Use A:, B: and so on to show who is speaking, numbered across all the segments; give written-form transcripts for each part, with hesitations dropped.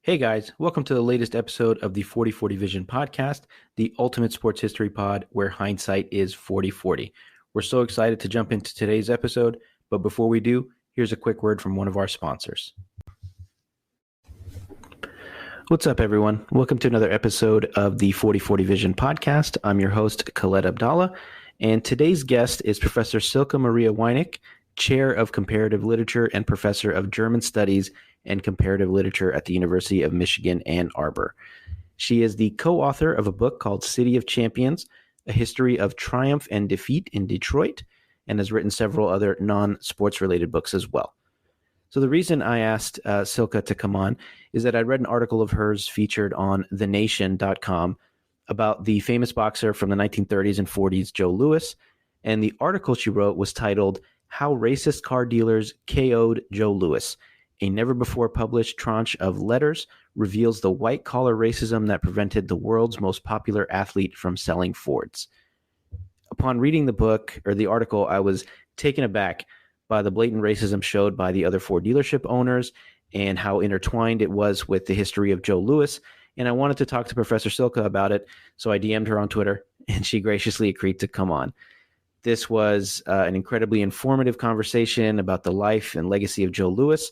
A: Hey guys, welcome to the latest episode of the 4040 Vision podcast, the ultimate sports history pod where hindsight is 4040. We're so excited to jump into today's episode, but before we do, here's a quick word from one of our sponsors. What's up, everyone? Welcome to another episode of the 4040 Vision podcast. I'm your host, Khaled Abdallah, and today's guest is Professor Silke-Maria Weineck, Chair of Comparative Literature and Professor of German Studies and Comparative Literature at the University of Michigan, Ann Arbor. She is the co-author of a book called City of Champions, A History of Triumph and Defeat in Detroit, and has written several other non-sports related books as well. So the reason I asked Silke to come on is that I read an article of hers featured on thenation.com about the famous boxer from the 1930s and 40s, Joe Louis, and the article she wrote was titled, How Racist Car Dealers KO'd Joe Louis. A never-before-published tranche of letters reveals the white-collar racism that prevented the world's most popular athlete from selling Fords. Upon reading the book, or the article, I was taken aback by the blatant racism showed by the other Ford dealership owners and how intertwined it was with the history of Joe Louis. And I wanted to talk to Professor Silke about it, so I DM'd her on Twitter, and she graciously agreed to come on. This was an incredibly informative conversation about the life and legacy of Joe Louis,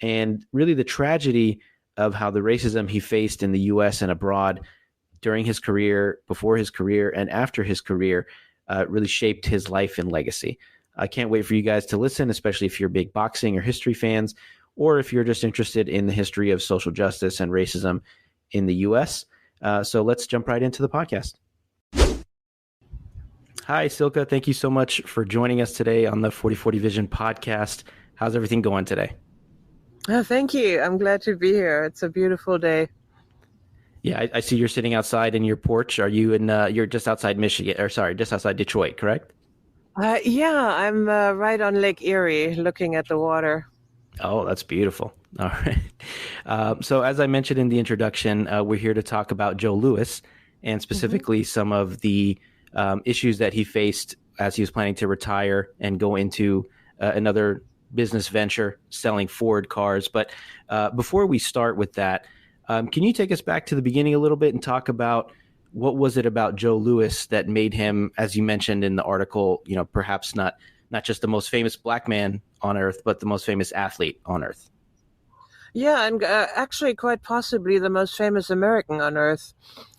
A: and really the tragedy of how the racism he faced in the U.S. and abroad during his career, before his career, and after his career really shaped his life and legacy. I can't wait for you guys to listen, especially if you're big boxing or history fans, or if you're just interested in the history of social justice and racism in the U.S. So let's jump right into the podcast. Hi, Silke. Thank you so much for joining us today on the 4040 Vision podcast. How's everything going today?
B: Oh, thank you. I'm glad to be here. It's a beautiful day.
A: Yeah, I see you're sitting outside in your porch. Are you in? You're just outside Michigan, or sorry, just outside Detroit, correct?
B: Yeah, I'm right on Lake Erie looking at the water.
A: Oh, that's beautiful. All right. So as I mentioned in the introduction, we're here to talk about Joe Louis and specifically some of the issues that he faced as he was planning to retire and go into another business venture selling Ford cars. But before we start with that, can you take us back to the beginning a little bit and talk about what was it about Joe Louis that made him, as you mentioned in the article, perhaps not just the most famous black man on earth, but the most famous athlete on earth?
B: Yeah, and actually quite possibly the most famous American on earth,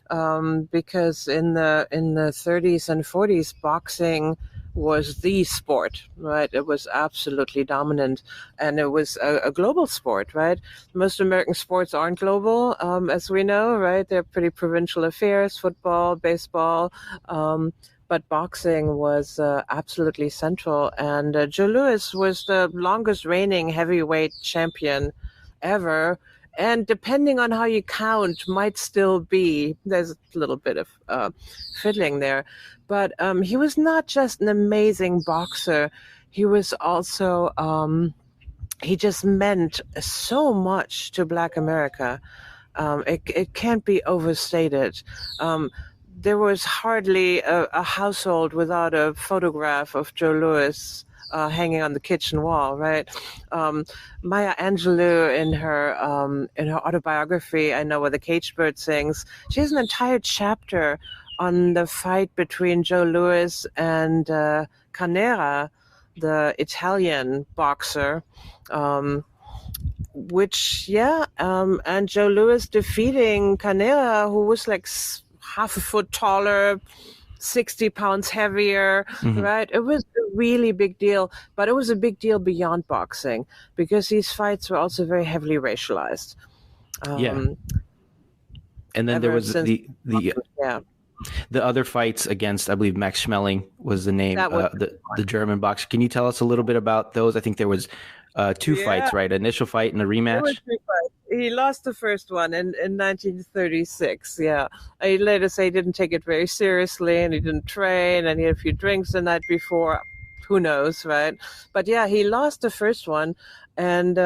B: because in the 30s and 40s, boxing was the sport, right? It was absolutely dominant, and it was a global sport, right? Most American sports aren't global, as we know, right? They're pretty provincial affairs, football, baseball, but boxing was absolutely central. And Joe Louis was the longest reigning heavyweight champion ever. And depending on how you count, might still be. There's a little bit of fiddling there. But he was not just an amazing boxer. He was also, he just meant so much to Black America. It can't be overstated. There was hardly a household without a photograph of Joe Louis hanging on the kitchen wall, right? Maya Angelou in her autobiography, I Know Where the Caged Bird Sings, she has an entire chapter on the fight between Joe Louis and Canera, the Italian boxer, and Joe Louis defeating Canera, who was like half a foot taller, 60 pounds heavier, right? It was a really big deal, but it was a big deal beyond boxing because these fights were also very heavily racialized.
A: And then there was the other fights against, I believe, Max Schmeling was the name, the German boxer. Can you tell us a little bit about those? I think there was two fights, right? Initial fight and a rematch.
B: There were two fights. He lost the first one in 1936. Yeah, he later say he didn't take it very seriously and he didn't train and he had a few drinks the night before. Who knows, right? But yeah, he lost the first one, and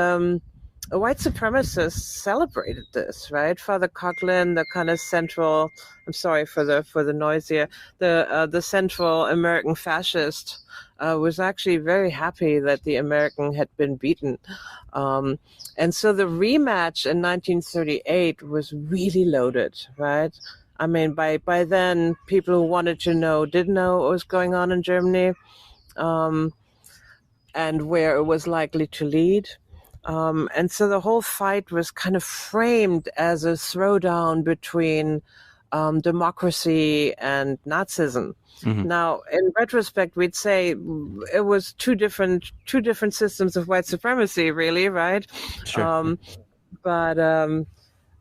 B: white supremacists celebrated this, right? Father Coughlin, the kind of central, I'm sorry for the noise here, the Central American fascist, was actually very happy that the American had been beaten. And so the rematch in 1938 was really loaded, right? I mean, by then, people who wanted to know did know what was going on in Germany, and where it was likely to lead. And so the whole fight was kind of framed as a throwdown between democracy and Nazism.
A: Mm-hmm.
B: Now, in retrospect, we'd say it was two different systems of white supremacy, really, right?
A: Sure.
B: But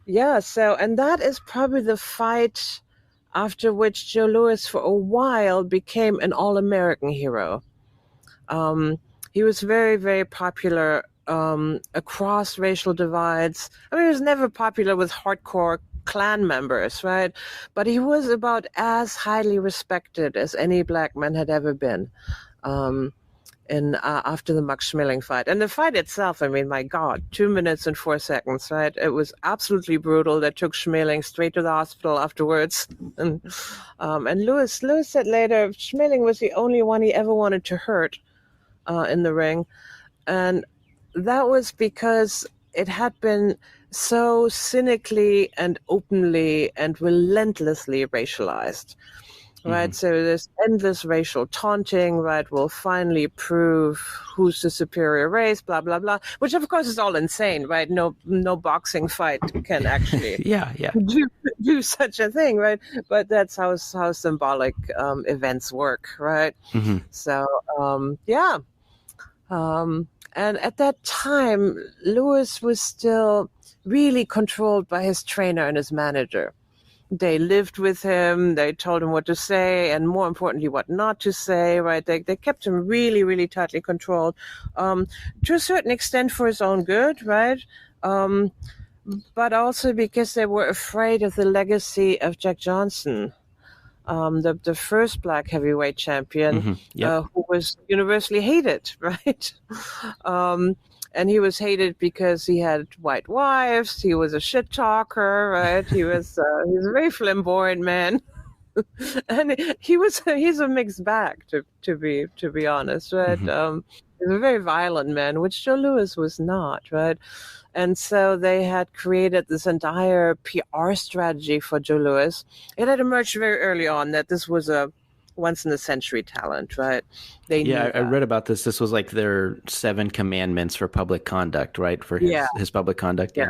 B: yeah, so, and that is probably the fight after which Joe Louis, for a while, became an all-American hero. He was very, very popular across racial divides. I mean, he was never popular with hardcore Klan members, right? But he was about as highly respected as any black man had ever been. After the Max Schmeling fight. And the fight itself, I mean, my God, 2 minutes and 4 seconds, right? It was absolutely brutal. They took Schmeling straight to the hospital afterwards. And Louis said later, Schmeling was the only one he ever wanted to hurt in the ring. And that was because it had been so cynically and openly and relentlessly racialized. Right, so this endless racial taunting, right, will finally prove who's the superior race, blah, blah, blah, which of course is all insane, right? No boxing fight can actually
A: Yeah.
B: do such a thing, right? But that's how symbolic events work, right?
A: Mm-hmm.
B: So, yeah. And at that time, Louis was still really controlled by his trainer and his manager. They lived with him. They told him what to say, and more importantly, what not to say. Right? They kept him really, really tightly controlled, to a certain extent for his own good, right? But also because they were afraid of the legacy of Jack Johnson, the first black heavyweight champion, who was universally hated, right? And he was hated because he had white wives. He was a shit talker, right? He was a very flamboyant man, and he's a mixed bag to be honest, right? He's a very violent man, which Joe Louis was not, right? And so they had created this entire PR strategy for Joe Louis. It had emerged very early on that this was a once-in-a-century talent, right?
A: I read about this. This was like their 7 commandments for public conduct, right? For his public conduct. Yeah.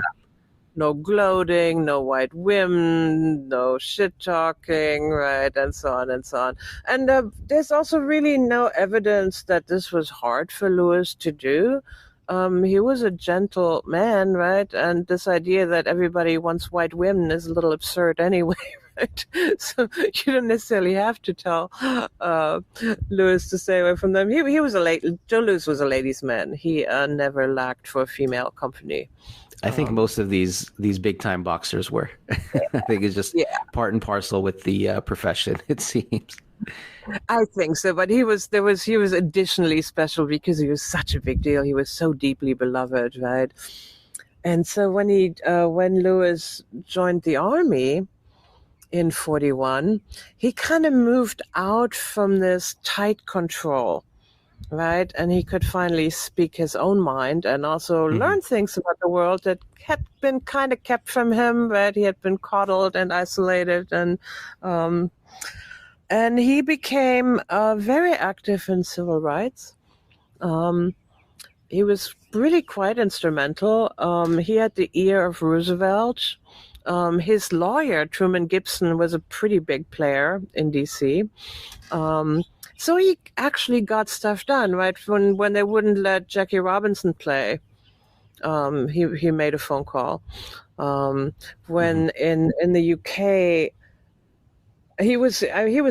B: No gloating, no white women, no shit-talking, right? And so on and so on. And there's also really no evidence that this was hard for Louis to do. He was a gentle man, right? And this idea that everybody wants white women is a little absurd anyway, right? So you don't necessarily have to tell Louis to stay away from them. Joe Louis was a ladies' man. He never lacked for female company.
A: I think most of these big time boxers were. I think it's just part and parcel with the profession, it seems.
B: I think so, but he was additionally special because he was such a big deal. He was so deeply beloved, right? And so when Louis joined the army in 1941, he kind of moved out from this tight control, right? And he could finally speak his own mind and also learn things about the world that had been kind of kept from him, right? He had been coddled and isolated, and he became very active in civil rights. He was really quite instrumental. He had the ear of Roosevelt. His lawyer, Truman Gibson, was a pretty big player in D.C. So he actually got stuff done, right? When they wouldn't let Jackie Robinson play, he made a phone call. When in the UK, he was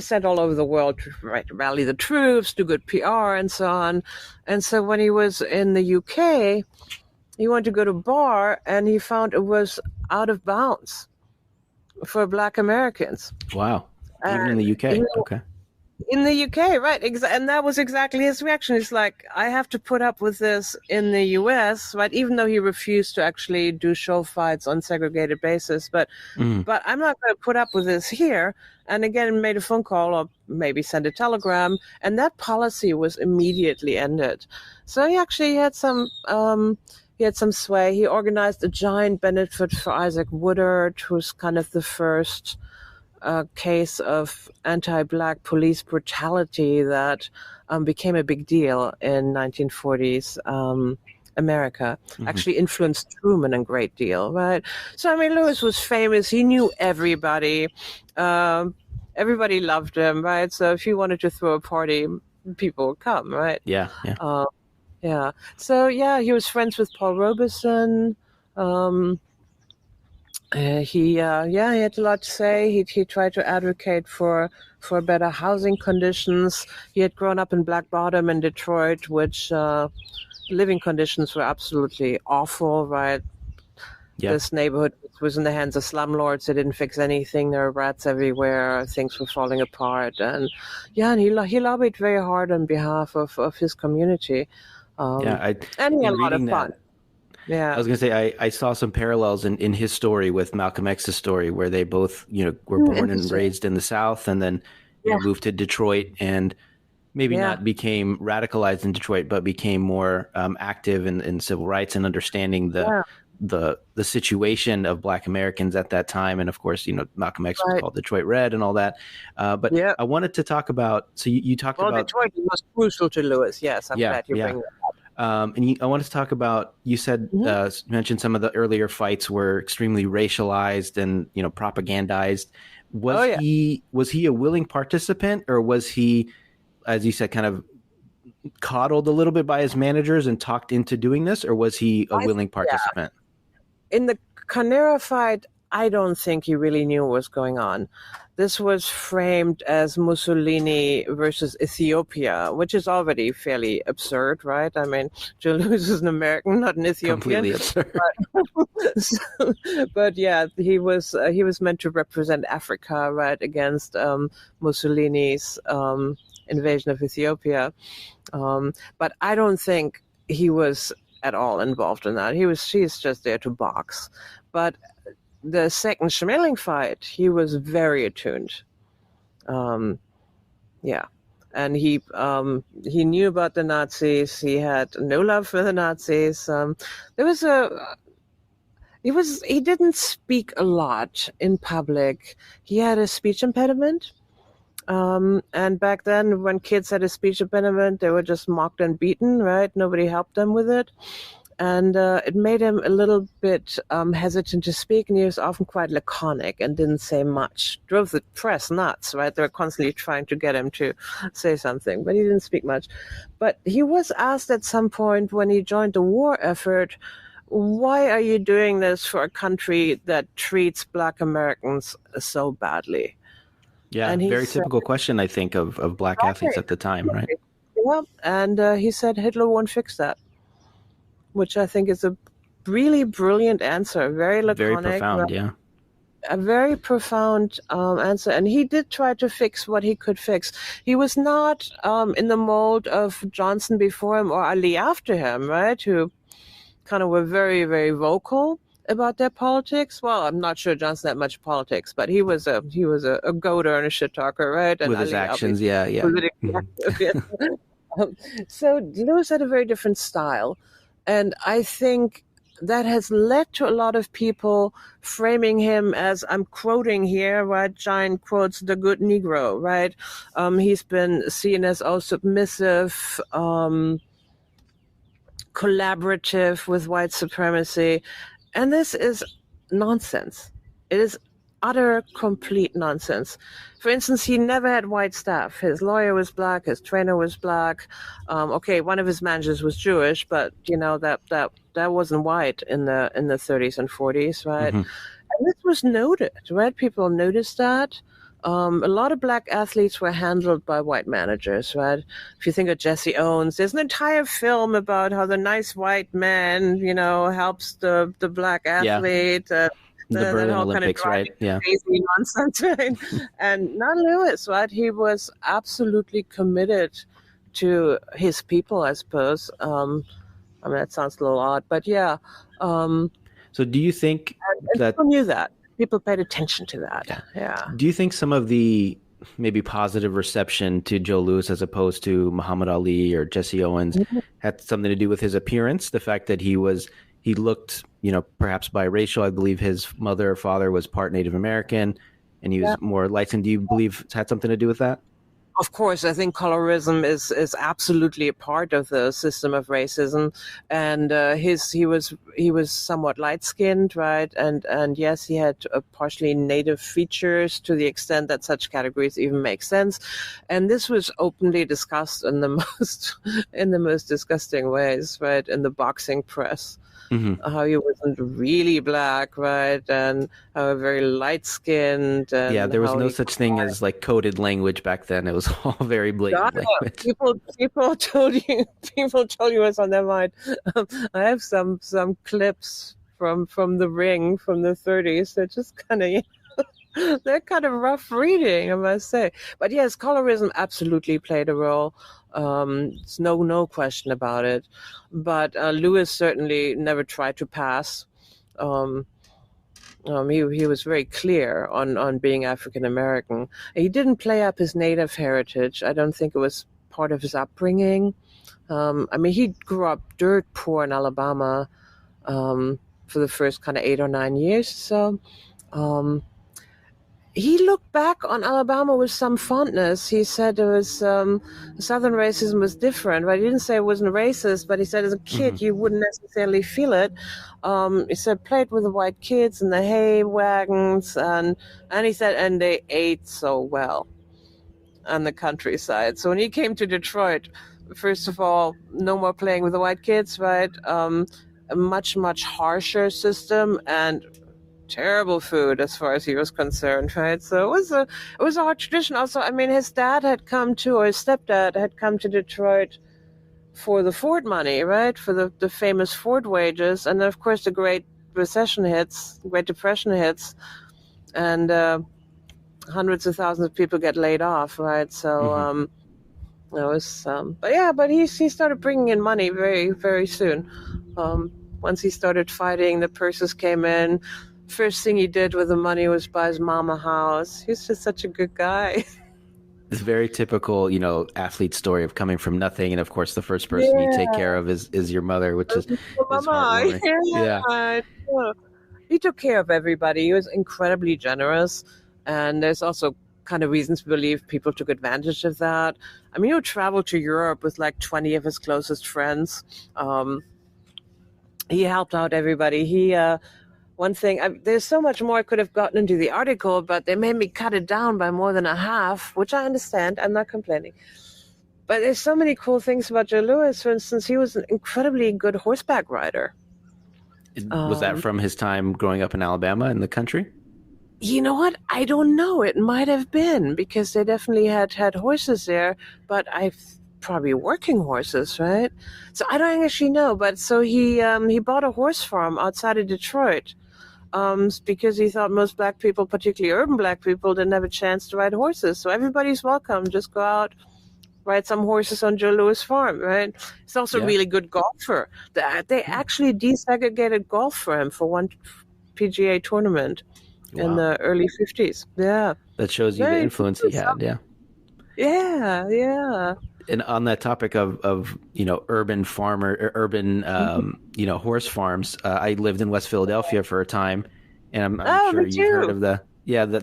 B: sent all over the world to rally the troops, do good PR, and so on. And so when he was in the UK, he wanted to go to a bar, and he found it was out of bounds for Black Americans.
A: Wow. Even in the UK. Okay.
B: In the UK, right? And that was exactly his reaction. He's like, I have to put up with this in the US, right? Even though he refused to actually do show fights on segregated basis, but
A: Mm.
B: I'm not going to put up with this here. And again, made a phone call or maybe sent a telegram, and that policy was immediately ended. So he actually had some. He had some sway. He organized a giant benefit for Isaac Woodard, who's kind of the first case of anti-Black police brutality that became a big deal in 1940s America. Actually influenced Truman a great deal, right? So, I mean, Lewis was famous. He knew everybody. Everybody loved him, right? So if he wanted to throw a party, people would come, right?
A: Yeah, yeah.
B: Yeah. So, yeah, he was friends with Paul Robeson. He had a lot to say. He tried to advocate for better housing conditions. He had grown up in Black Bottom in Detroit, which living conditions were absolutely awful, right?
A: Yeah.
B: This neighborhood was in the hands of slumlords. They didn't fix anything. There were rats everywhere. Things were falling apart. And he lobbied very hard on behalf of his community.
A: Yeah,
B: and he had a lot of
A: reading
B: fun.
A: that,
B: Yeah.
A: I was going to say, I saw some parallels in his story with Malcolm X's story, where they both, were born and raised in the South, and then moved to Detroit, and maybe not became radicalized in Detroit, but became more active in civil rights and understanding the situation of Black Americans at that time. And of course, Malcolm X was called Detroit Red and all that. But I wanted to talk about, so you talked about
B: Detroit was crucial to Lewis. Yes, I'm glad you bring that up.
A: And I wanted to talk about, you said, mentioned some of the earlier fights were extremely racialized and, propagandized. Was he a willing participant, or was he, as you said, kind of coddled a little bit by his managers and talked into doing this, or was he a willing participant?
B: In the Canera fight, I don't think he really knew what was going on. This was framed as Mussolini versus Ethiopia, which is already fairly absurd, right? I mean, Joe Louis is an American, not an Ethiopian.
A: Completely absurd.
B: But yeah, he was meant to represent Africa, right, against Mussolini's invasion of Ethiopia. But I don't think he was at all involved in that. He's just there to box. But the second Schmeling fight, he was very attuned. And he knew about the Nazis. He had no love for the Nazis. He didn't speak a lot in public. He had a speech impediment. And back then, when kids had a speech impediment, they were just mocked and beaten, right? Nobody helped them with it. And it made him a little bit hesitant to speak, and he was often quite laconic and didn't say much. Drove the press nuts, right? They were constantly trying to get him to say something, but he didn't speak much. But he was asked at some point when he joined the war effort, why are you doing this for a country that treats Black Americans so badly?
A: Yeah, and very typical question, I think, of Black athletes at the time, right?
B: Yeah, and he said Hitler won't fix that, which I think is a really brilliant answer, very laconic.
A: Very profound, yeah.
B: A very profound answer. And he did try to fix what he could fix. He was not in the mold of Johnson before him or Ali after him, right, who kind of were very, very vocal about their politics. Well, I'm not sure Johnson had much politics, but he was a goater and a shit talker, right? And
A: with his actions, yeah.
B: So Lewis had a very different style, and I think that has led to a lot of people framing him as, I'm quoting here, right? Giant quotes, the good Negro, right? He's been seen as all submissive, collaborative with white supremacy. And this is nonsense. It is utter, complete nonsense. For instance, he never had white staff. His lawyer was Black. His trainer was Black. One of his managers was Jewish, but that wasn't white in the 30s and 40s, right? And this was noted, right? People noticed that. A lot of Black athletes were handled by white managers, right? If you think of Jesse Owens, there's an entire film about how the nice white man, helps the Black athlete.
A: The
B: that
A: Berlin
B: whole kind of
A: Olympics, right?
B: driving
A: Yeah.
B: crazy nonsense, right? And not Lewis, right? He was absolutely committed to his people, I suppose. I mean, that sounds a little odd, but yeah.
A: So do you think
B: And
A: that,
B: people knew that. People paid attention to that.
A: yeah,
B: Yeah.
A: do you think some of the maybe positive reception to Joe Louis as opposed to Muhammad Ali or Jesse Owens had something to do with his appearance? The fact that he looked, perhaps biracial. I believe his mother or father was part Native American and he
B: Yeah.
A: was more light-skinned. Do you believe it had something to do with that?
B: Of course, I think colorism is absolutely a part of the system of racism, and he was somewhat light skinned, right? And yes, he had partially native features to the extent that such categories even make sense, and this was openly discussed in the most disgusting ways, right? In the boxing press.
A: Mm-hmm.
B: How he wasn't really black, right? And how very light skinned,
A: Yeah,
B: and
A: there was
B: how
A: no
B: he
A: such thing as like coded language back then. It was all very
B: got
A: blatant
B: it.
A: language.
B: People told you what's on their mind. I have some clips from the ring from the 30s. They're just kind of they're kind of rough reading, I must say. But yes, colorism absolutely played a role. It's no question about it. But Lewis certainly never tried to pass. Um, he was very clear on being African American. He didn't play up his native heritage. I don't think it was part of his upbringing. I mean, he grew up dirt poor in Alabama for the first kind of 8 or 9 years. So he looked back on Alabama with some fondness. He said it was Southern racism was different, right? He didn't say it wasn't racist, but he said as a kid you wouldn't necessarily feel it. He said played with the white kids and the hay wagons, and he said and they ate so well on the countryside. So when he came to Detroit, first of all, no more playing with the white kids, right? A much harsher system and terrible food as far as he was concerned, right? So it was a hard tradition. Also, I mean, his dad had come to, or his stepdad had come to Detroit for the Ford money, right? For the famous Ford wages, and then of course the Great Depression hits, and hundreds of thousands of people get laid off, right? So it was, but he started bringing in money very soon. Once he started fighting, the purses came in. First thing he did with the money was buy his mom a house. He's just such a good guy.
A: It's very typical, athlete story of coming from nothing, and of course, the first person you take care of is your mother, which is heartwarming. Yeah.
B: He took care of everybody. He was incredibly generous, and there's also kind of reasons to believe people took advantage of that. I mean, he would travel to Europe with like 20 of his closest friends. He helped out everybody. One thing, there's so much more I could have gotten into the article, but they made me cut it down by more than a half, which I understand. I'm not complaining. But there's so many cool things about Joe Louis. For instance, he was an incredibly good horseback rider.
A: Was that from his time growing up in Alabama in the country?
B: You know what? I don't know. It might have been because they definitely had horses there, but probably working horses, right? So I don't actually know. But so he bought a horse farm outside of Detroit. Because he thought most black people, particularly urban black people, didn't have a chance to ride horses. So everybody's welcome. Just go out, ride some horses on Joe Louis' farm, right? He's also a really good golfer. They actually desegregated golf for him for one PGA tournament in the early 50s. Yeah.
A: That shows you the influence he had, yeah.
B: Yeah.
A: And on that topic of urban horse farms, I lived in West Philadelphia for a time, and I'm sure you've heard of the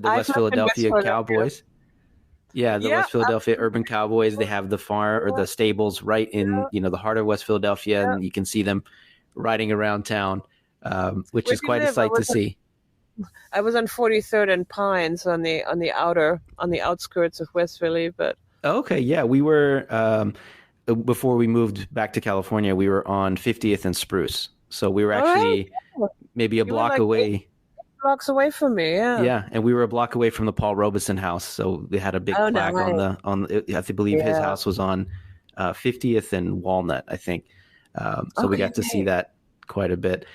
A: West Philadelphia Cowboys. Yeah, the West Philadelphia Urban Cowboys. They have the farm or the stables right in the heart of West Philadelphia, and you can see them riding around town, which is quite a sight to see.
B: I was on 43rd and Pines on the outskirts of West Philly, but.
A: Okay, yeah, we were before we moved back to California. We were on 50th and Spruce, so we were actually maybe a block away.
B: 8 blocks away from me, yeah.
A: Yeah, and we were a block away from the Paul Robeson house, so they had a big plaque on I believe his house was on 50th and Walnut, I think. So we got to see that quite a bit.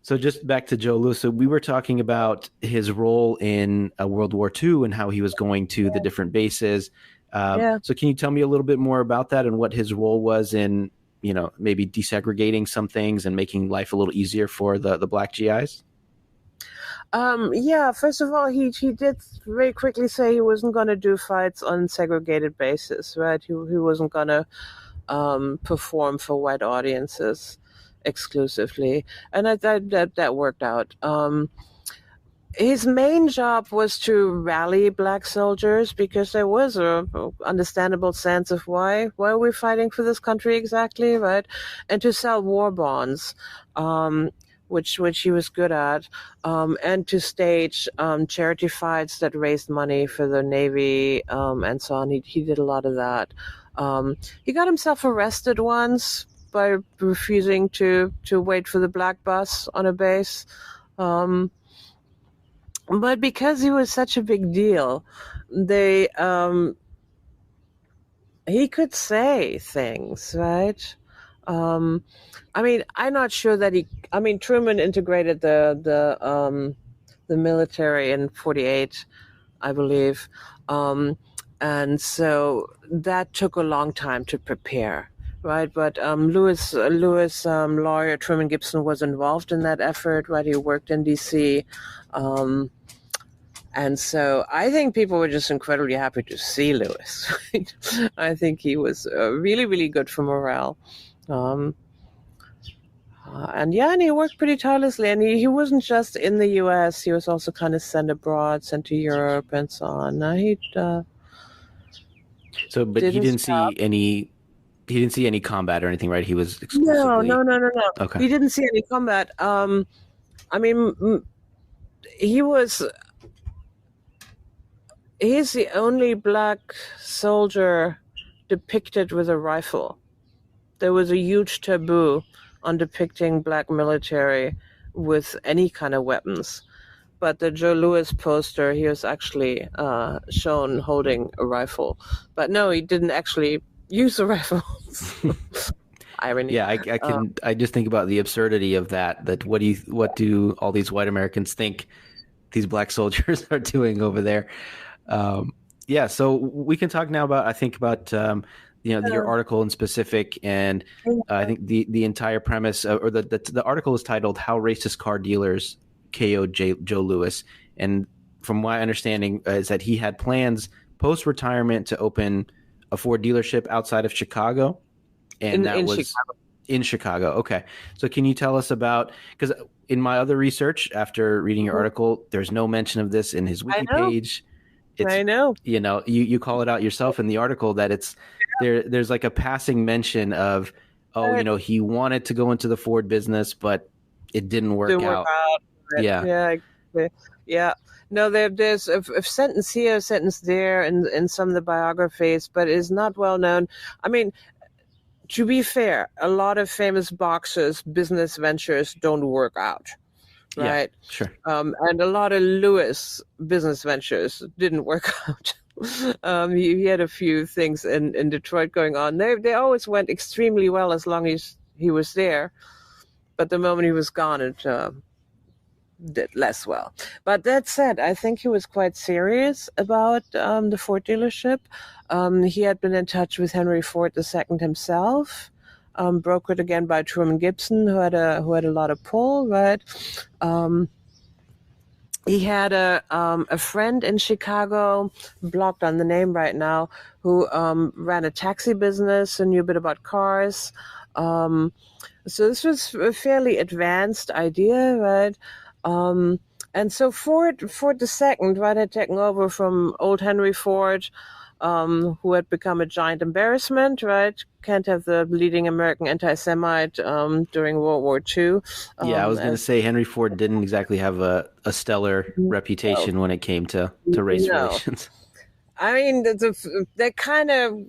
A: So just back to Joe Louis. So we were talking about his role in World War II and how he was going to the different bases.
B: Yeah.
A: So can you tell me a little bit more about that and what his role was in, maybe desegregating some things and making life a little easier for the black GIs?
B: Yeah, first of all, he did very quickly say he wasn't going to do fights on segregated basis, right? He wasn't going to perform for white audiences exclusively, and that worked out. His main job was to rally black soldiers because there was a understandable sense of why are we fighting for this country exactly, right? And to sell war bonds, which he was good at, and to stage charity fights that raised money for the Navy, and so on. He did a lot of that. He got himself arrested once by refusing to wait for the black bus on a base. But because he was such a big deal, they he could say things, right? I mean, I'm not sure that he. I mean, Truman integrated the military in '48, I believe, and so that took a long time to prepare. Right, but Lewis lawyer Truman Gibson was involved in that effort. Right, he worked in D.C. And so I think people were just incredibly happy to see Lewis. Right? I think he was really, really good for morale. And he worked pretty tirelessly. And he wasn't just in the U.S. He was also kind of sent abroad, sent to Europe and so on.
A: But he didn't see any. He didn't see any combat or anything, right? He was exclusively.
B: No.
A: Okay.
B: He didn't see any combat. I mean, he's the only black soldier depicted with a rifle. There was a huge taboo on depicting black military with any kind of weapons. But the Joe Louis poster, he was actually shown holding a rifle. But no, he didn't actually use a rifle. Irony.
A: Yeah, I just think about the absurdity of that what do all these white Americans think these black soldiers are doing over there? So we can talk now about your article in specific, and I think the entire premise or the article is titled "How Racist Car Dealers KO'd Joe Louis," and from my understanding is that he had plans post retirement to open a Ford dealership outside of Chicago, and that was Chicago. In Chicago. Okay, so can you tell us about, because in my other research after reading your article, there's no mention of this in his wiki page.
B: I know.
A: You call it out yourself in the article that it's there's like a passing mention of, he wanted to go into the Ford business, but it didn't work out.
B: Yeah. No, there's a sentence here, a sentence there in some of the biographies, but it's not well known. I mean, to be fair, a lot of famous boxers' business ventures don't work out. Right.
A: Yeah, sure.
B: And a lot of Lewis business ventures didn't work out. He had a few things in Detroit going on. They always went extremely well as long as he was there. But the moment he was gone, it did less well. But that said, I think he was quite serious about the Ford dealership. He had been in touch with Henry Ford II himself. Brokered again by Truman Gibson, who had a lot of pull, right? He had a friend in Chicago, blocked on the name right now, who ran a taxi business and knew a bit about cars. So this was a fairly advanced idea, right? And so Ford II, right, had taken over from old Henry Ford, who had become a giant embarrassment, right? Can't have the leading American anti-Semite during World War II.
A: I was going to say Henry Ford didn't exactly have a stellar reputation when it came to race relations.
B: I mean, they kind of,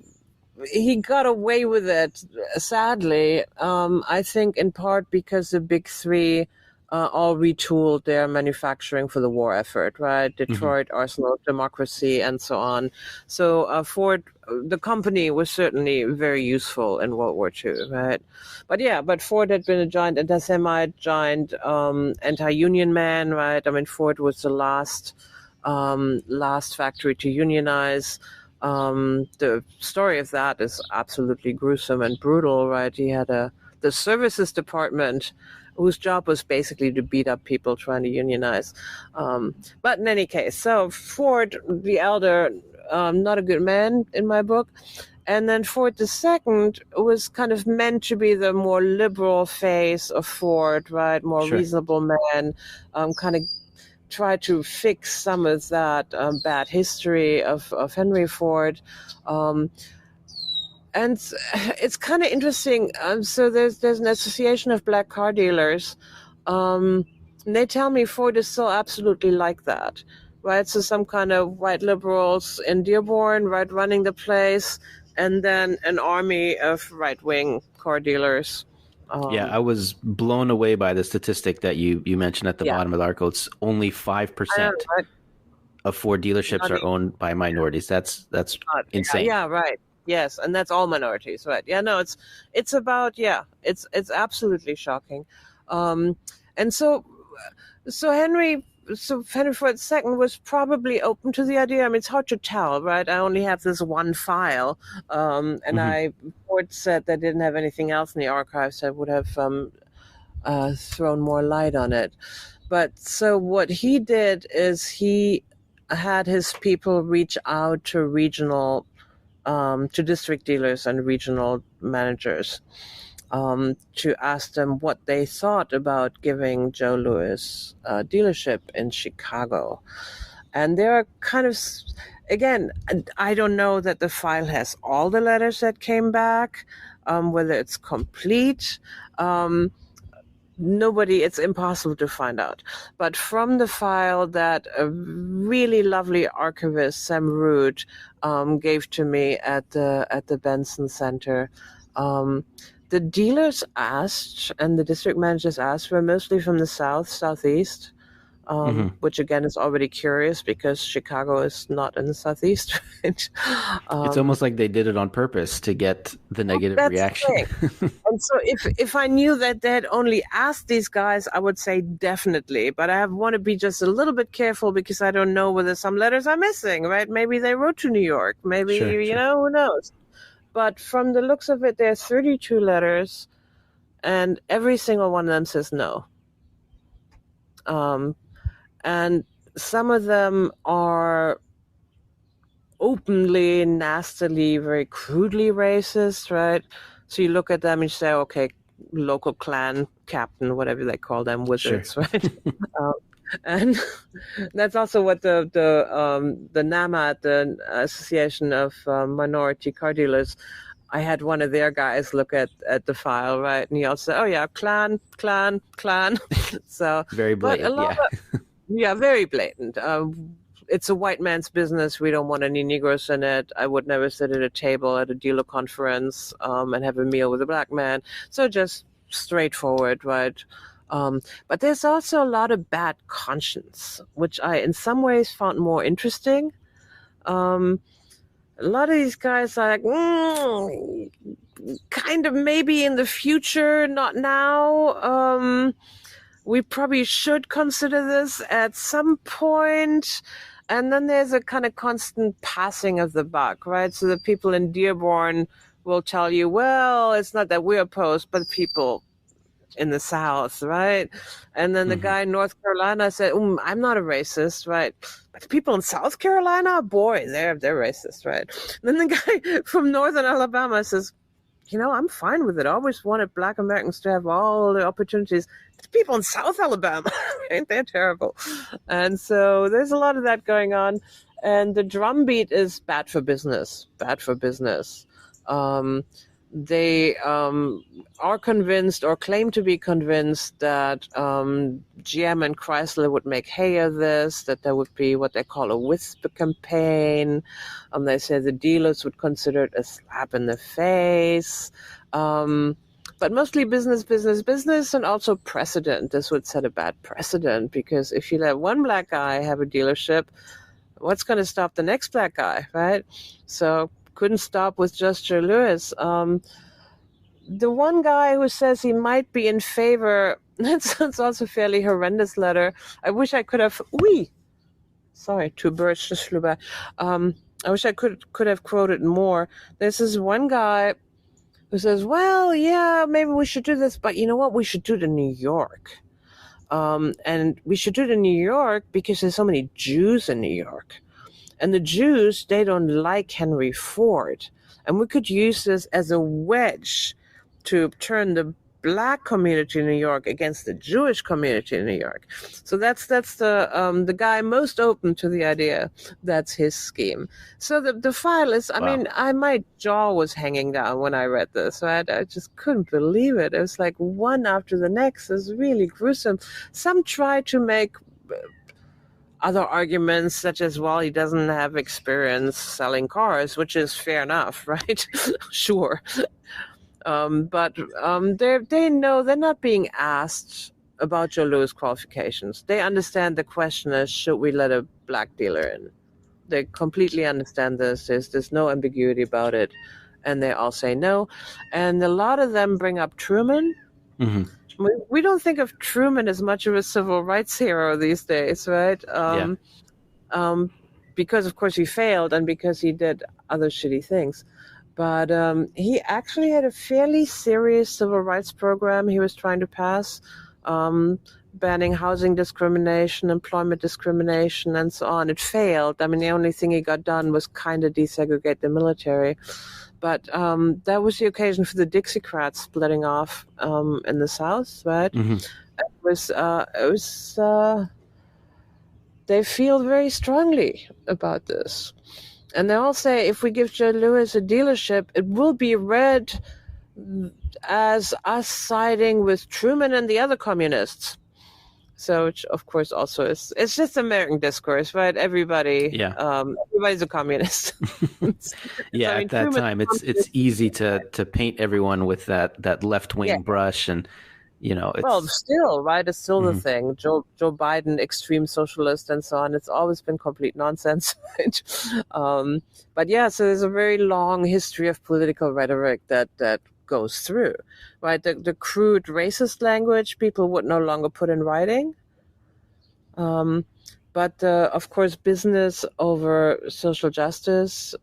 B: he got away with it, sadly, I think in part because the big three all retooled their manufacturing for the war effort, right?
A: Hmm.
B: Detroit, Arsenal of Democracy, and so on. So Ford, the company was certainly very useful in World War II, right? But Ford had been a giant anti-Semite, giant anti-union man, right? I mean, Ford was the last factory to unionize. The story of that is absolutely gruesome and brutal, right? He had the services department whose job was basically to beat up people trying to unionize. But in any case, so Ford, the elder, not a good man in my book. And then Ford II was kind of meant to be the more liberal face of Ford, right? More
A: Sure.
B: reasonable man, kind of try to fix some of that bad history of Henry Ford. Um, and it's kind of interesting. So there's an association of black car dealers. And they tell me Ford is still absolutely like that, right? So some kind of white liberals in Dearborn, right, running the place, and then an army of right-wing car dealers.
A: Yeah, I was blown away by the statistic that you mentioned at the
B: Yeah,
A: bottom of the article. It's only
B: I know,
A: 5%
B: right?
A: of Ford dealerships
B: Not
A: are owned by minorities. That's
B: Yeah,
A: insane.
B: yeah, right. Yes, and that's all minorities, right? Yeah, no, it's about it's absolutely shocking, um, and so Henry Ford II was probably open to the idea. I mean, it's hard to tell, right? I only have this one file, and
A: Hmm.
B: Ford said they didn't have anything else in the archives that would have thrown more light on it. But so what he did is he had his people reach out to district dealers and regional managers to ask them what they thought about giving Joe Louis a dealership in Chicago. And there are kind of, again, I don't know that the file has all the letters that came back, whether it's complete. It's impossible to find out. But from the file that a really lovely archivist, Sam Root, gave to me at the Benson Center, um, the dealers asked and the district managers asked were mostly from the South, Southeast,
A: Hmm.
B: which again is already curious because Chicago is not in the Southeast, right?
A: It's
B: Um,
A: almost like they did it on purpose to get the negative
B: that's the
A: reaction.
B: thing. And so if I knew that they had only asked these guys, I would say definitely. But I want to be just a little bit careful because I don't know whether some letters are missing, right? Maybe they wrote to New York. Maybe,
A: Sure, sure.
B: who knows? But from the looks of it, there's 32 letters, and every single one of them says no. Um, and some of them are openly, nastily, very crudely racist, right? So you look at them and you say, okay, local clan captain, whatever they call them,
A: Sure.
B: wizards, right? um, and that's also what the NAMA, the Association of Minority Car Dealers, I had one of their guys look at the file, right? And he also said, oh yeah, clan, clan, clan. So,
A: Very
B: but a
A: blatant.
B: lot
A: Yeah.
B: of, yeah, very blatant. It's a white man's business. We don't want any Negroes in it. I would never sit at a table at a dealer conference and have a meal with a black man. So just straightforward, right? But there's also a lot of bad conscience, which I, in some ways, found more interesting. Um, a lot of these guys are like, kind of maybe in the future, not now. We probably should consider this at some point. And then there's a kind of constant passing of the buck, right? So the people in Dearborn will tell you, well, it's not that we're opposed, but people in the South, right? And then the
A: Hmm.
B: guy in North Carolina said, I'm not a racist, right? But the people in South Carolina, boy, they're racist, right? And then the guy from Northern Alabama says, I'm fine with it. I always wanted black Americans to have all the opportunities. But people in South Alabama, right? They're terrible. And so there's a lot of that going on. And the drumbeat is bad for business, bad for business. They are convinced or claim to be convinced that GM and Chrysler would make hay of this, that there would be what they call a whisper campaign. They say the dealers would consider it a slap in the face. But mostly business, business, business, and also precedent. This would set a bad precedent, because if you let one black guy have a dealership, what's going to stop the next black guy, right? So couldn't stop with just Joe Louis. The one guy who says he might be in favor, that's also a fairly horrendous letter. I wish I could have, sorry, two birds just flew by. I wish I could have quoted more. There's this one guy who says, well, yeah, maybe we should do this, but you know what? We should do it in New York. And we should do it in New York because there's so many Jews in New York. And the Jews, they don't like Henry Ford. And we could use this as a wedge to turn the black community in New York against the Jewish community in New York. So that's the guy most open to the idea. That's his scheme. So the file is, I mean, my jaw was hanging down when I read this. I just couldn't believe it. It was like one after the next. It was really gruesome. Some try to make other arguments, such as, well, he doesn't have experience selling cars, which is fair enough, right? Sure. But they know they're not being asked about Joe Louis' qualifications. They understand the question is, should we let a black dealer in? They completely understand this. There's no ambiguity about it. And they all say no. And a lot of them bring up Truman. Mm-hmm. We don't think of Truman as much of a civil rights hero these days, right? Because, of course, he failed and because he did other shitty things. But he actually had a fairly serious civil rights program he was trying to pass, banning housing discrimination, employment discrimination, and so on. It failed. I mean, the only thing he got done was kind of desegregate the military. But that was the occasion for the Dixiecrats splitting off in the South, right? Mm-hmm. They feel very strongly about this. And they all say, if we give Joe Louis a dealership, it will be read as us siding with Truman and the other communists. So, which of course also it's just American discourse, right? Everybody's a communist.
A: Yeah, at that time, it's easy to paint everyone with that left-wing brush, and
B: still, right? It's still the thing. Joe Biden, extreme socialist, and so on. It's always been complete nonsense. Right? But yeah, so there's a very long history of political rhetoric that goes through, right? The crude racist language people would no longer put in writing. But of course, business over social justice.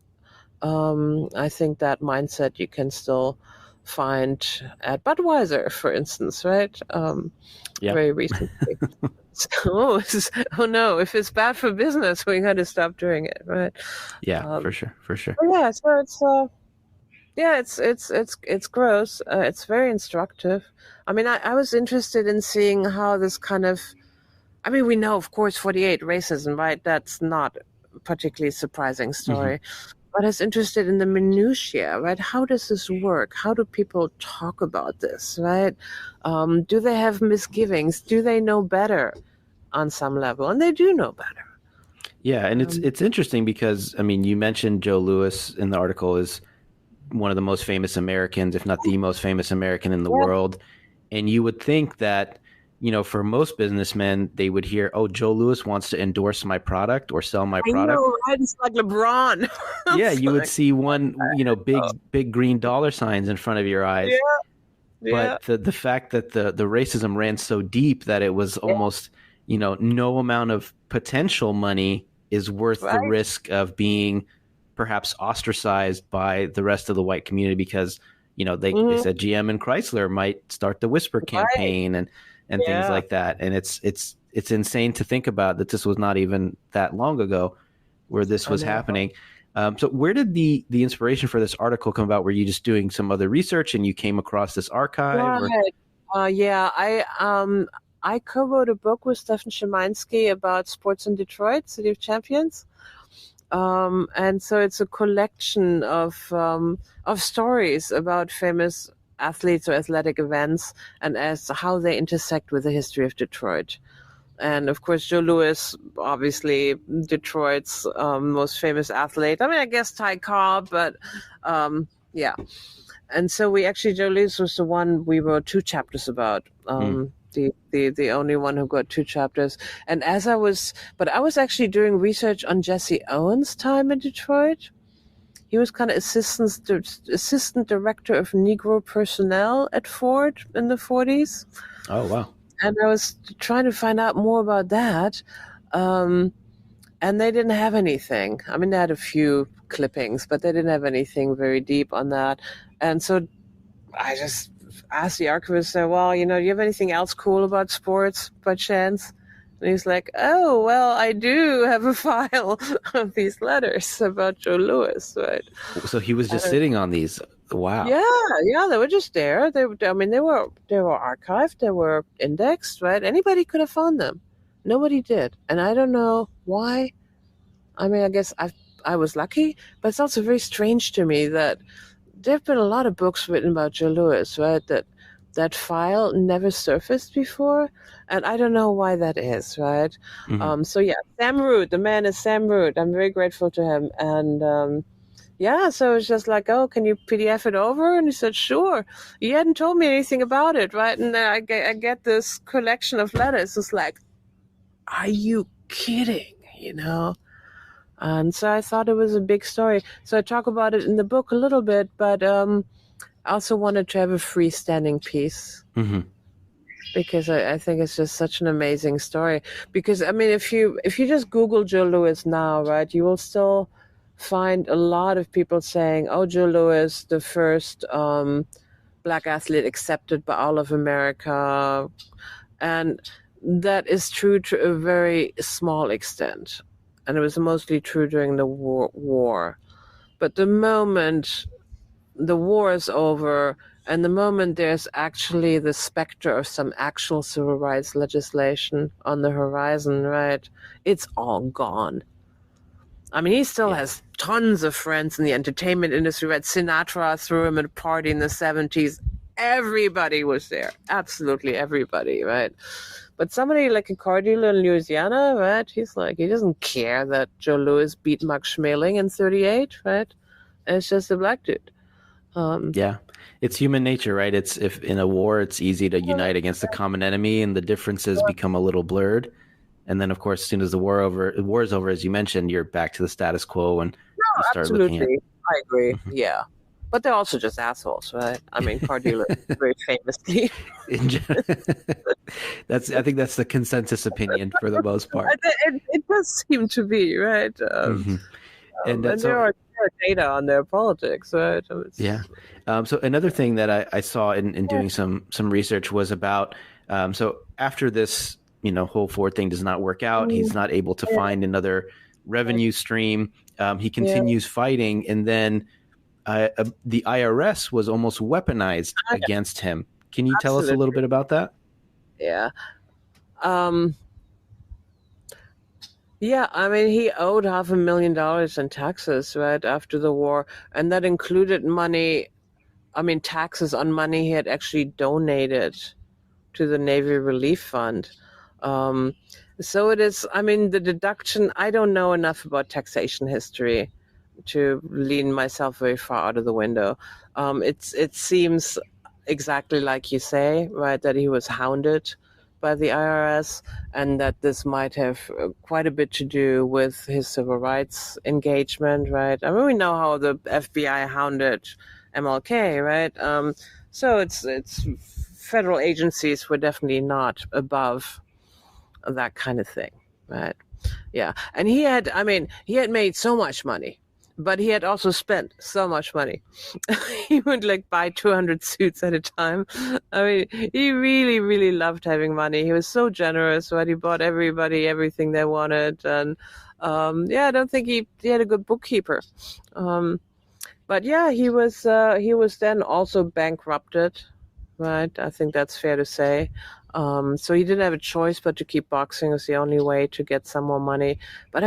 B: I think that mindset you can still find at Budweiser, for instance, right? Very recently. So, no, if it's bad for business, we got to stop doing it, right?
A: Yeah, for sure.
B: Yeah, so it's gross. It's very instructive. I mean, I was interested in seeing how this kind of, I mean, we know, of course, 48 racism, right? That's not a particularly surprising story. Mm-hmm. But I was interested in the minutiae, right? How does this work? How do people talk about this, right? Do they have misgivings? Do they know better on some level? And they do know better.
A: Yeah, and it's interesting because, I mean, you mentioned Joe Louis in the article is one of the most famous Americans, if not the most famous American in the world. And you would think that, for most businessmen, they would hear, oh, Joe Louis wants to endorse my product or sell my product.
B: I know, right? It's like LeBron.
A: Yeah, you would see one, big green dollar signs in front of your eyes. Yeah. But the fact that the racism ran so deep that it was almost, no amount of potential money is worth the risk of being perhaps ostracized by the rest of the white community because, they said GM and Chrysler might start the Whisper campaign and things like that. And it's insane to think about that this was not even that long ago where this was happening. So where did the inspiration for this article come about? Were you just doing some other research and you came across this archive?
B: I co-wrote a book with Stefan Szymański about sports in Detroit, City of Champions. And so it's a collection of stories about famous athletes or athletic events and as how they intersect with the history of Detroit. And of course, Joe Louis, obviously Detroit's most famous athlete. I mean, I guess Ty Cobb, but yeah. And so we actually, Joe Lewis was the one we wrote 2 chapters about. The only one who got 2 chapters. And I was actually doing research on Jesse Owens' time in Detroit. He was kind of assistant director of Negro personnel at Ford in the 40s.
A: Oh, wow.
B: And I was trying to find out more about that. And they didn't have anything. I mean, they had a few clippings, but they didn't have anything very deep on that. And so I just asked the archivist, well, do you have anything else cool about sports by chance? And he's like, oh, well, I do have a file of these letters about Joe Louis, right?
A: So he was just sitting on these. Wow.
B: Yeah, they were just there. They were archived, they were indexed, right? Anybody could have found them. Nobody did. And I don't know why. I mean, I guess I was lucky, but it's also very strange to me that there have been a lot of books written about Joe Louis, right? That file never surfaced before, and I don't know why that is, right? So yeah, Sam Root, the man is Sam Root. I'm very grateful to him, and so it was just like, oh, can you PDF it over? And he said, sure. He hadn't told me anything about it, right? And then I get this collection of letters. It's like, are you kidding? And so I thought it was a big story. So I talk about it in the book a little bit, but I also wanted to have a freestanding piece because I think it's just such an amazing story. Because I mean, if you just Google Joe Louis now, right, you will still find a lot of people saying, "Oh, Joe Louis, the first black athlete accepted by all of America," and that is true to a very small extent. And it was mostly true during the war. But the moment the war is over and the moment there's actually the specter of some actual civil rights legislation on the horizon, right, it's all gone. I mean, he still has tons of friends in the entertainment industry, right? Sinatra threw him at a party in the 70s. Everybody was there. Absolutely everybody, right? But somebody like a car dealer in Louisiana, right? He's like, he doesn't care that Joe Louis beat Max Schmeling in 38, right? And it's just a black dude.
A: Yeah, it's human nature, right? It's if in a war, it's easy to unite against a common enemy, and the differences become a little blurred. And then, of course, as soon as the war is over, as you mentioned, you're back to the status quo, and you start looking at.
B: I agree. Yeah. But they're also just assholes, right? I mean, car dealers very famously.
A: I think that's the consensus opinion for the most part.
B: It does seem to be, right? And there are data on their politics, right?
A: So another thing that I saw in doing some research was about so after this, whole Ford thing does not work out, he's not able to find another revenue stream. He continues fighting, and then the IRS was almost weaponized against him. Can you tell us a little bit about that?
B: Yeah. I mean, he owed $500,000 in taxes, right, after the war. And that included taxes on money he had actually donated to the Navy Relief Fund. So it is, the deduction, I don't know enough about taxation history to lean myself very far out of the window. It seems exactly like you say, right, that he was hounded by the IRS, and that this might have quite a bit to do with his civil rights engagement, right? I mean, we know how the FBI hounded MLK, right? So it's federal agencies were definitely not above that kind of thing, right? Yeah, and he had made so much money. But he had also spent so much money. He would buy 200 suits at a time. I mean, he really, really loved having money. He was so generous, right? He bought everybody everything they wanted. And I don't think he had a good bookkeeper. But yeah, he was then also bankrupted, right? I think that's fair to say. So he didn't have a choice but to keep boxing. It was the only way to get some more money. But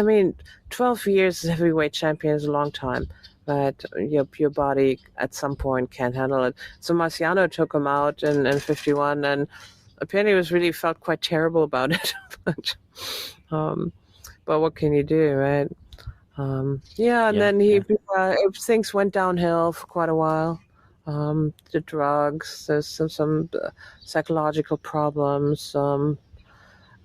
B: 12 years as heavyweight champion is a long time. But your body at some point can't handle it. So Marciano took him out in 51, and apparently really felt quite terrible about it. But what can you do, right? Then things went downhill for quite a while. The drugs, there's some psychological problems.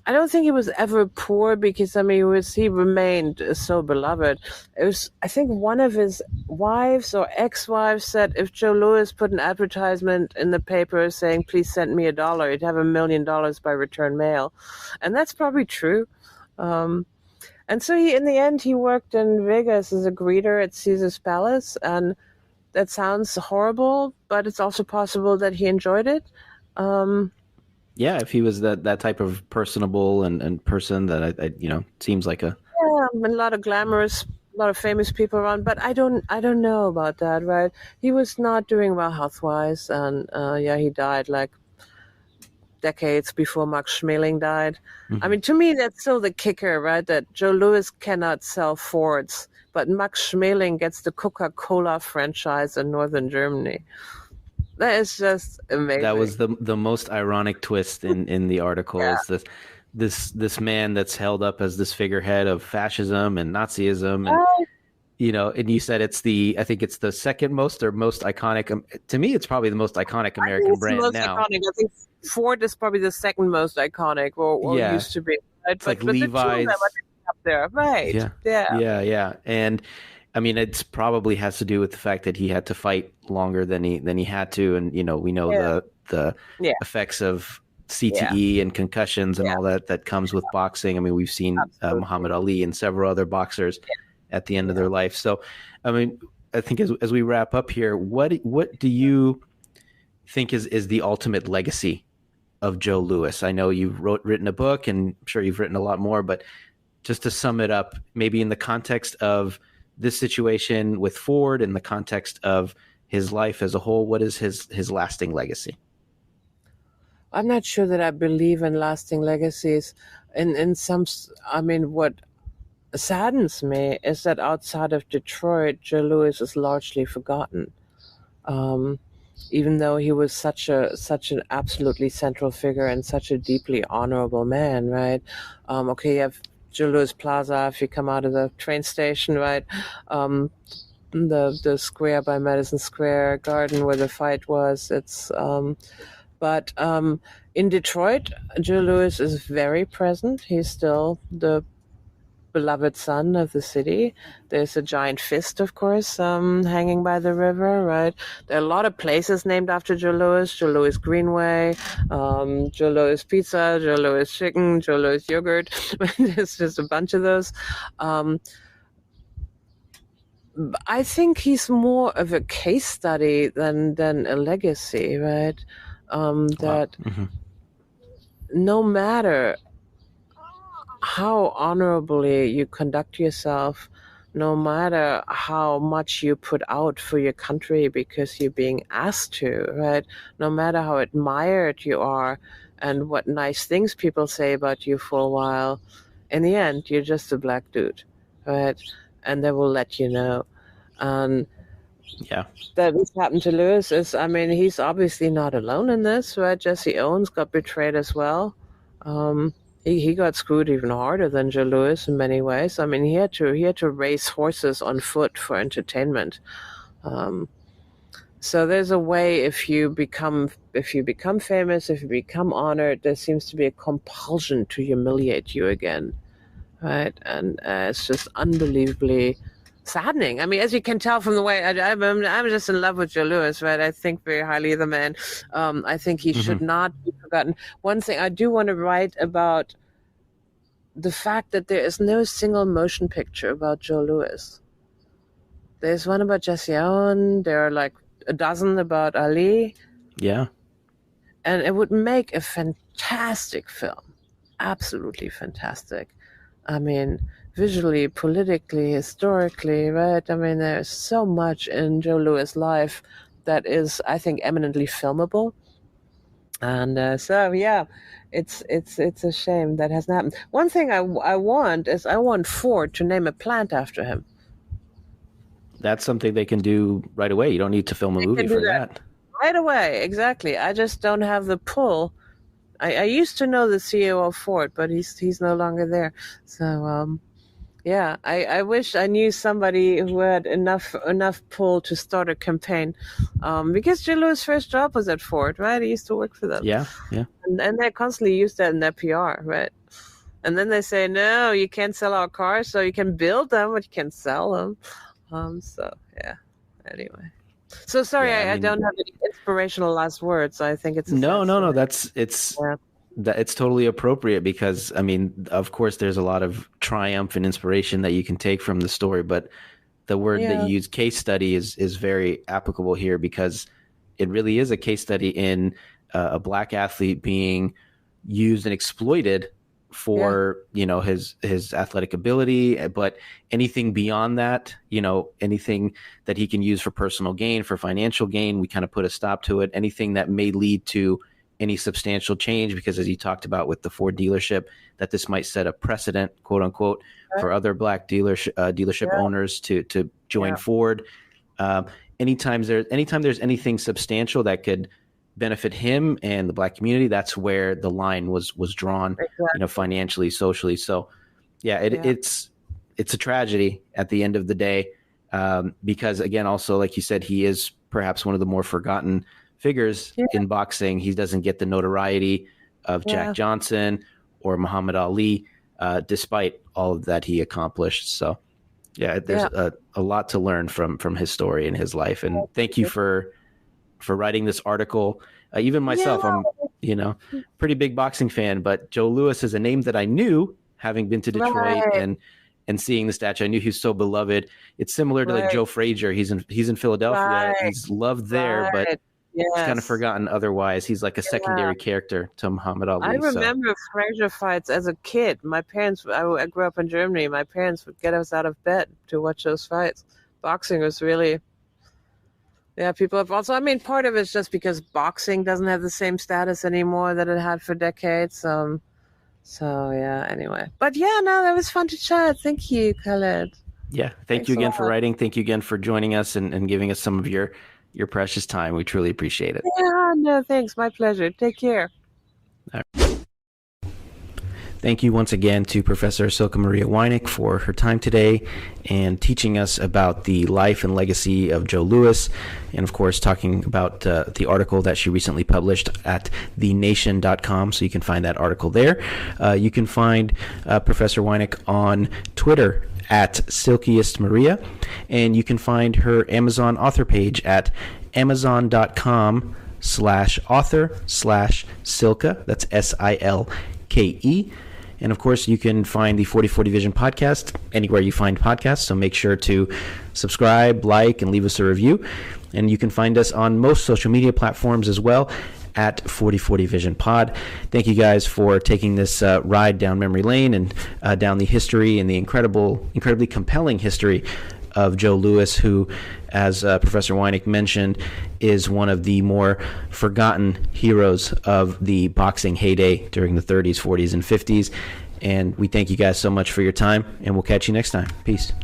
B: I don't think he was ever poor because he remained so beloved. It was, I think, one of his wives or ex-wives said if Joe Louis put an advertisement in the paper saying please send me $1, he'd have $1 million by return mail, and that's probably true. And so in the end, he worked in Vegas as a greeter at Caesar's Palace, and that sounds horrible, but it's also possible that he enjoyed it.
A: Yeah, if he was that type of personable and person that I seems like a
B: a lot of a lot of famous people around, but I don't know about that, right? He was not doing well health-wise, and he died like decades before Max Schmeling died.
A: Mhm.
B: I mean, to me, that's still the kicker, right? That Joe Louis cannot sell Fords, but Max Schmeling gets the Coca-Cola franchise in northern Germany. That is just amazing.
A: That was the most ironic twist in the article.
B: Yeah.
A: Is this man that's held up as this figurehead of fascism and Nazism, and and you said I think it's the second most or most iconic. To me, it's probably the most iconic American brand now.
B: Iconic. I think Ford is probably the second most iconic, or used to be. Right?
A: It's like Levi's
B: up there, right?
A: Yeah. And I mean, it's probably has to do with the fact that he had to fight longer than he had to, and we know the effects of CTE and concussions and all that comes with boxing. I mean, we've seen Muhammad Ali and several other boxers at the end of their life. So, I mean, I think as we wrap up here, what do you think is the ultimate legacy of Joe Louis? I know you've written a book, and I'm sure you've written a lot more, but just to sum it up, maybe in the context of this situation with Ford, in the context of his life as a whole, what is his lasting legacy?
B: I'm not sure that I believe in lasting legacies. What saddens me is that outside of Detroit, Joe Louis is largely forgotten. Even though he was such an absolutely central figure and such a deeply honorable man, right? You have Joe Louis Plaza if you come out of the train station, right? The square by Madison Square Garden where the fight was. But in Detroit, Joe Louis is very present. He's still the beloved son of the city. There's a giant fist, of course, hanging by the river, right? There are a lot of places named after Joe Louis Greenway, Joe Louis Pizza, Joe Louis Chicken, Joe Louis Yogurt. There's just a bunch of those. I think he's more of a case study than a legacy, right? No matter how honorably you conduct yourself, no matter how much you put out for your country because you're being asked to, right? No matter how admired you are and what nice things people say about you for a while, in the end, you're just a black dude, right? And they will let you know. And that what's happened to Louis is, he's obviously not alone in this, right? Jesse Owens got betrayed as well. He got screwed even harder than Joe Louis in many ways. He had to race horses on foot for entertainment. So there's a way if you become famous, if you become honored, there seems to be a compulsion to humiliate you again, right? And it's just unbelievably saddening. As you can tell from the way I'm just in love with Joe Louis, right? I think very highly of the man. I think he should not be forgotten. One thing I do want to write about the fact that there is no single motion picture about Joe Louis. There's one about Jesse Owens. There are like a dozen about Ali.
A: Yeah.
B: And it would make a fantastic film. Absolutely fantastic. Visually, politically, historically, right? There's so much in Joe Louis' life that is, I think, eminently filmable. And it's a shame that hasn't happened. One thing I want Ford to name a plant after him.
A: That's something they can do right away. You don't need to film a movie for that.
B: Right away, exactly. I just don't have the pull. I used to know the CEO of Ford, but he's no longer there. So Yeah, I wish I knew somebody who had enough pull to start a campaign, because Joe Louis' first job was at Ford, right? He used to work for them,
A: Yeah, yeah.
B: and they constantly use that in their PR, right? And then they say, no, you can't sell our cars, so you can build them, but you can't sell them. So yeah. Anyway, so sorry,
A: Yeah, I
B: I
A: mean,
B: don't have any inspirational last words. I think it's a
A: no,
B: sad
A: no, no.
B: story. Yeah,
A: It's totally appropriate because I mean, of course, there's a lot of triumph and inspiration that you can take from the story, but the word that you
B: yeah,
A: use, case study, is very applicable here because it really is a case study in a black athlete being used and exploited
B: yeah,
A: for his athletic ability, but anything beyond that, anything that he can use for personal gain, for financial gain, we kind of put a stop to it. Anything that may lead to any substantial change, because as you talked about with the Ford dealership, that this might set a precedent, quote unquote,
B: right,
A: for other black dealership
B: yeah,
A: owners to join
B: yeah,
A: Ford. Um, anytime there's anything substantial that could benefit him and the black community, that's where the line was drawn,
B: exactly,
A: financially, socially. So yeah,
B: yeah,
A: it's a tragedy at the end of the day, because again, also like you said, he is perhaps one of the more forgotten figures
B: yeah,
A: in boxing. He doesn't get the notoriety of Jack
B: yeah,
A: Johnson or Muhammad Ali, despite all of that he accomplished. So yeah, there's
B: yeah,
A: a lot to learn from his story and his life. And thank you for writing this article. Even
B: yeah,
A: myself, I'm pretty big boxing fan, but Joe Louis is a name that I knew, having been to Detroit
B: right,
A: and seeing the statue. I knew he was so beloved. It's similar to like
B: right,
A: Joe Frazier. He's in Philadelphia.
B: right,
A: He's loved there, but
B: right.
A: he's kind of
B: Yes.
A: forgotten otherwise. He's like a
B: Yeah.
A: secondary character to Muhammad
B: I
A: Ali. So
B: remember Fraser fights as a kid. My parents, I grew up in Germany. My parents would get us out of bed to watch those fights. Boxing was really, yeah, people have also, I mean, part of it's just because boxing doesn't have the same status anymore that it had for decades. So yeah, anyway. But yeah, no, that was fun to chat. Thank you, Khaled.
A: yeah, thank you
B: Thanks a
A: again for
B: lot.
A: writing. Thank you again for joining us and giving us some of your precious time. We truly appreciate it.
B: Yeah, no, thanks. My pleasure. Take care.
A: All right. Thank you once again to Professor Silke-Maria Weineck for her time today and teaching us about the life and legacy of Joe Louis, and of course talking about the article that she recently published at thenation.com, so you can find that article there. You can find Professor Weineck on Twitter at Silkiest Maria, and you can find her Amazon author page at amazon.com/author/Silke. That's Silke. And of course, you can find the 4040 Vision podcast anywhere you find podcasts. So make sure to subscribe, like, and leave us a review. And you can find us on most social media platforms as well at 4040 Vision Pod. Thank you guys for taking this ride down memory lane and down the history and the incredibly compelling history of Joe Louis, who, as Professor Weineck mentioned, is one of the more forgotten heroes of the boxing heyday during the 30s, 40s, and 50s. And we thank you guys so much for your time, and we'll catch you next time. Peace.